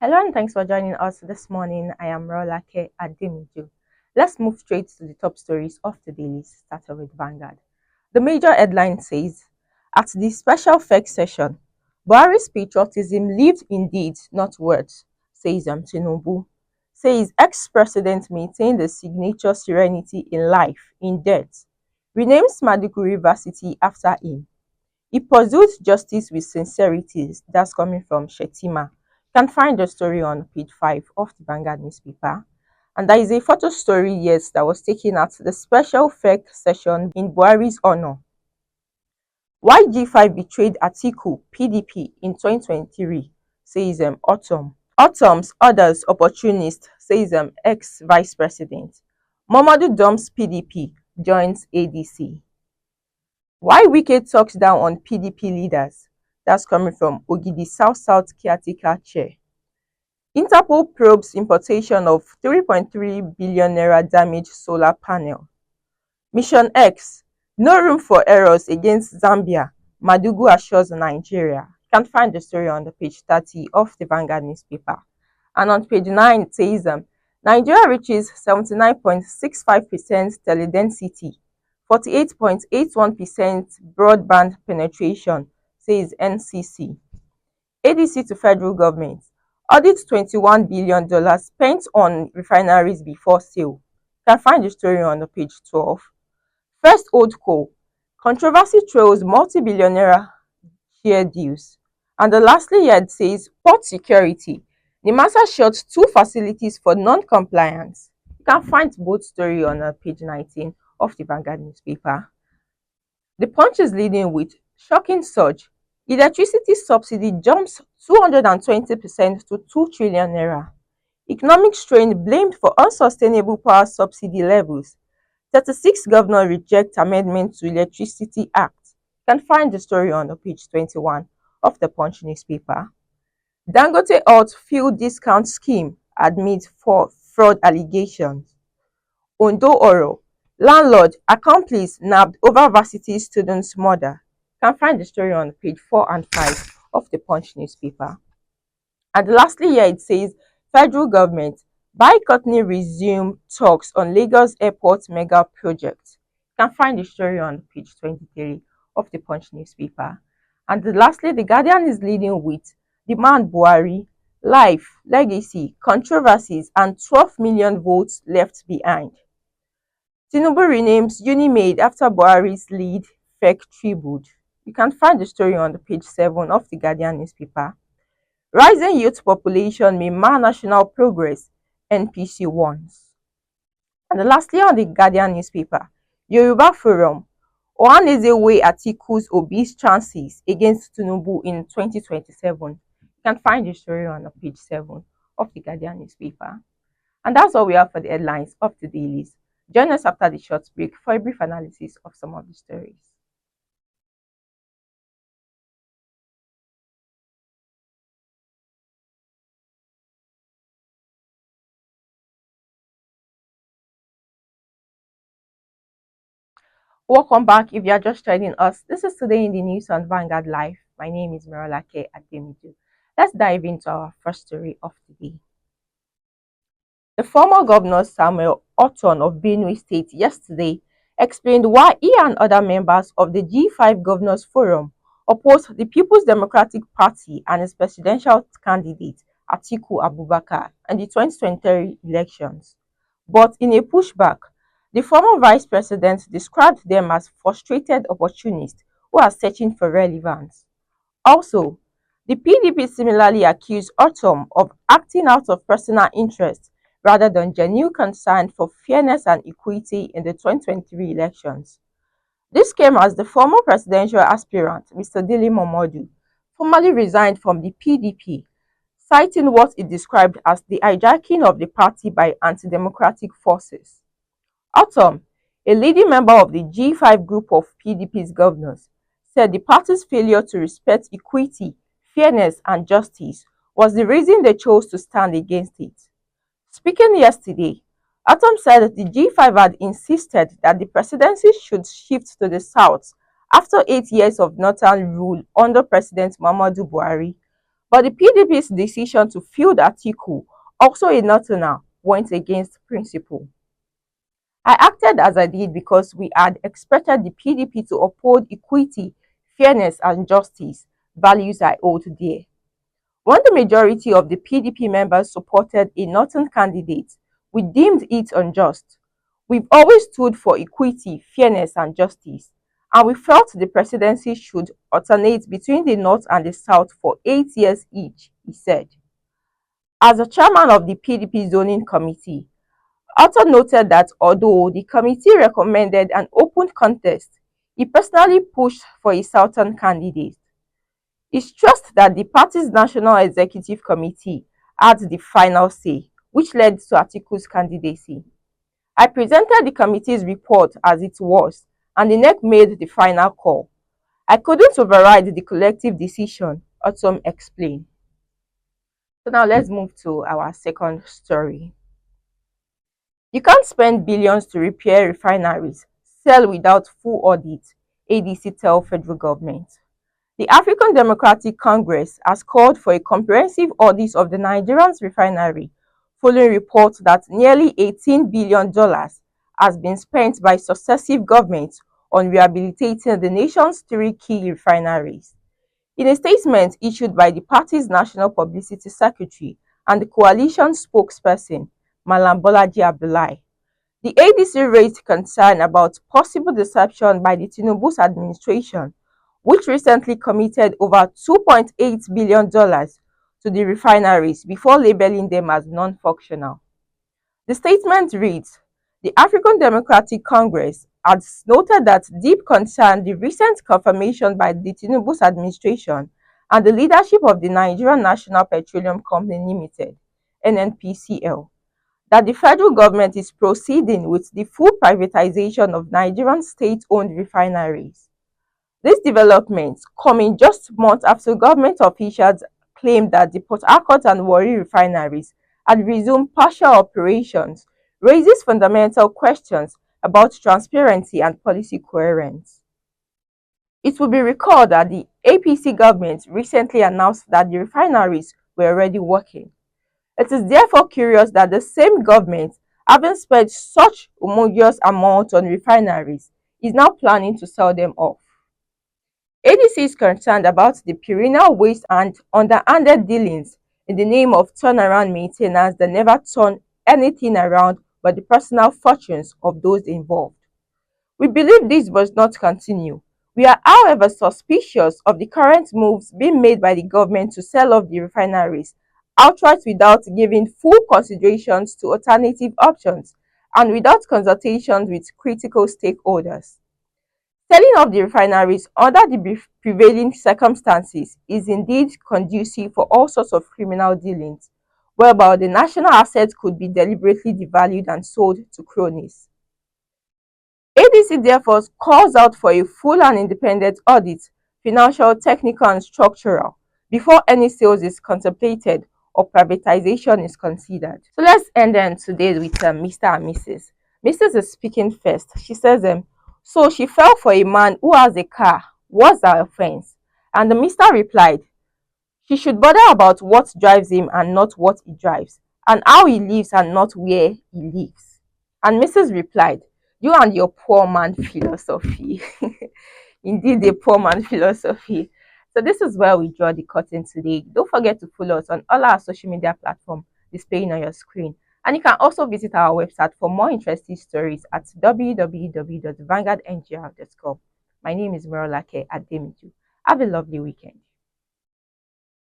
Hello and thanks for joining us this morning. I am Rolake Ademiju. Let's move straight to the top stories of the daily, starting with Vanguard. The major headline says, at the special FEC session, Buhari's patriotism lived in deeds, not words, says Tinubu. Says ex-president maintained the signature serenity in life, in death. Renames Maiduguri University after him. He pursued justice with sincerity. That's coming from Shetima. You can find the story on page 5 of the Vanguard newspaper. And there is a photo story, yes, that was taken at the special FEC session in Buhari's honor. Why G5 betrayed Atiku, PDP in 2023, says AUTOM. AUTOM's others opportunist, says ex-vice president. Momodu dumps PDP, joins ADC. Why Wike talks down on PDP leaders? That's coming from Ogidi South caretaker chair. Interpol probes importation of 3.3 billion naira damaged solar panel. Mission X, no room for errors against Zambia. Madugu assures Nigeria. You can find the story on the page 30 of the Vanguard newspaper. And on page 9 it says Nigeria reaches 79.65% teledensity, 48.81% broadband penetration, says NCC. ADC to federal government. Audit $21 billion spent on refineries before sale. You can find the story on the page 12. First Old Coal. Controversy trails multi-billionaire share deals. And the lastly here says port security. Nimasa shuts 2 facilities for non-compliance. You can find both story on page 19 of the Vanguard newspaper. The Punch is leading with shocking surge. Electricity subsidy jumps 220% to 2 trillion naira. Economic strain blamed for unsustainable power subsidy levels. 36 governors reject amendment to Electricity Act. You can find the story on page 21 of the Punch newspaper. Dangote Alt fuel discount scheme admits for fraud allegations. Ondo Oro, landlord accomplice nabbed over varsity student's murder. You can find the story on page 4 and 5 of the Punch newspaper. And lastly here it says federal government boycotting resume talks on Lagos Airport mega project. You can find the story on page 23 of the Punch newspaper. And lastly, the Guardian is leading with demand Buhari, life, legacy, controversies, and 12 million votes left behind. Tinubu renames Unimaid after Buhari's lead fake tribute. You can find the story on page 7 of the Guardian newspaper. Rising youth population may mar national progress, NPC warns. And lastly on the Guardian newspaper, Yoruba Forum, Ohaneze weigh Atiku's obese chances against Tinubu in 2027. You can find the story on page 7 of the Guardian newspaper. And that's all we have for the headlines of the dailies. Join us after the short break for a brief analysis of some of the stories. Welcome back. If you are just joining us, this is Today in the News on Vanguard Live. My name is Mirolake Ademiju. Let's dive into our first story of the day. The former governor Samuel Orton of Benue State yesterday explained why he and other members of the G5 Governors Forum opposed the People's Democratic Party and its presidential candidate Atiku Abubakar in the 2023 elections. But in a pushback, the former vice president described them as frustrated opportunists who are searching for relevance. Also, the PDP similarly accused Autumn of acting out of personal interest rather than genuine concern for fairness and equity in the 2023 elections. This came as the former presidential aspirant, Mr. Dele Momodu, formally resigned from the PDP, citing what he described as the hijacking of the party by anti-democratic forces. Autumn, a leading member of the G5 group of PDP's governors, said the party's failure to respect equity, fairness, and justice was the reason they chose to stand against it. Speaking yesterday, Autumn said that the G5 had insisted that the presidency should shift to the south after 8 years of northern rule under President Muhammadu Buhari, But the PDP's decision to field Atiku, also a northerner, went against principle. I acted as I did because we had expected the PDP to uphold equity, fairness, and justice, values I hold dear. When the majority of the PDP members supported a northern candidate, we deemed it unjust. We've always stood for equity, fairness, and justice, and we felt the presidency should alternate between the North and the South for 8 years each, he said. As the chairman of the PDP zoning committee, Otto noted that although the committee recommended an open contest, he personally pushed for a Southern candidate. He stressed that the party's National Executive Committee had the final say, which led to Atiku's candidacy. I presented the committee's report as it was, and the NEC made the final call. I couldn't override the collective decision, ORTOM explained. So now let's move to our second story. You can't spend billions to repair refineries, sell without full audit, ADC tell federal government. The African Democratic Congress has called for a comprehensive audit of the Nigerian refinery, following reports that nearly $18 billion has been spent by successive governments on rehabilitating the nation's three key refineries. In a statement issued by the party's National Publicity Secretary and the coalition spokesperson, Malam Bolaji Abdullahi, the ADC raised concern about possible deception by the Tinubu's administration, which recently committed over $2.8 billion to the refineries before labeling them as non-functional. The statement reads, the African Democratic Congress has noted that deep concern the recent confirmation by the Tinubu's administration and the leadership of the Nigerian National Petroleum Company Limited, NNPCL, that the federal government is proceeding with the full privatization of Nigerian state-owned refineries. These developments come in just months after government officials claimed that the Port Harcourt and Warri refineries had resumed partial operations, raises fundamental questions about transparency and policy coherence. It will be recalled that the APC government recently announced that the refineries were already working. It is therefore curious that the same government, having spent such humongous amounts on refineries, is now planning to sell them off. ADC is concerned about the perennial waste and underhanded dealings in the name of turnaround maintenance that never turn anything around but the personal fortunes of those involved. We believe this must not continue. We are, however, suspicious of the current moves being made by the government to sell off the refineries outright without giving full considerations to alternative options and without consultations with critical stakeholders. Selling off the refineries under the prevailing circumstances is indeed conducive for all sorts of criminal dealings, whereby the national assets could be deliberately devalued and sold to cronies. ADC therefore calls out for a full and independent audit, financial, technical, and structural, before any sales is contemplated or privatization is considered. So let's end today with Mr. and Mrs. Mrs. is speaking first. She says, so she fell for a man who has a car. What's her offense? And the Mr. replied, she should bother about what drives him and not what he drives, and how he lives and not where he lives. And Mrs. replied, you and your poor man philosophy. Indeed, the poor man philosophy. So this is where we draw the curtain today. Don't forget to follow us on all our social media platforms displaying on your screen. And you can also visit our website for more interesting stories at www.vanguardngr.com. My name is Merolake Ademiju. Have a lovely weekend.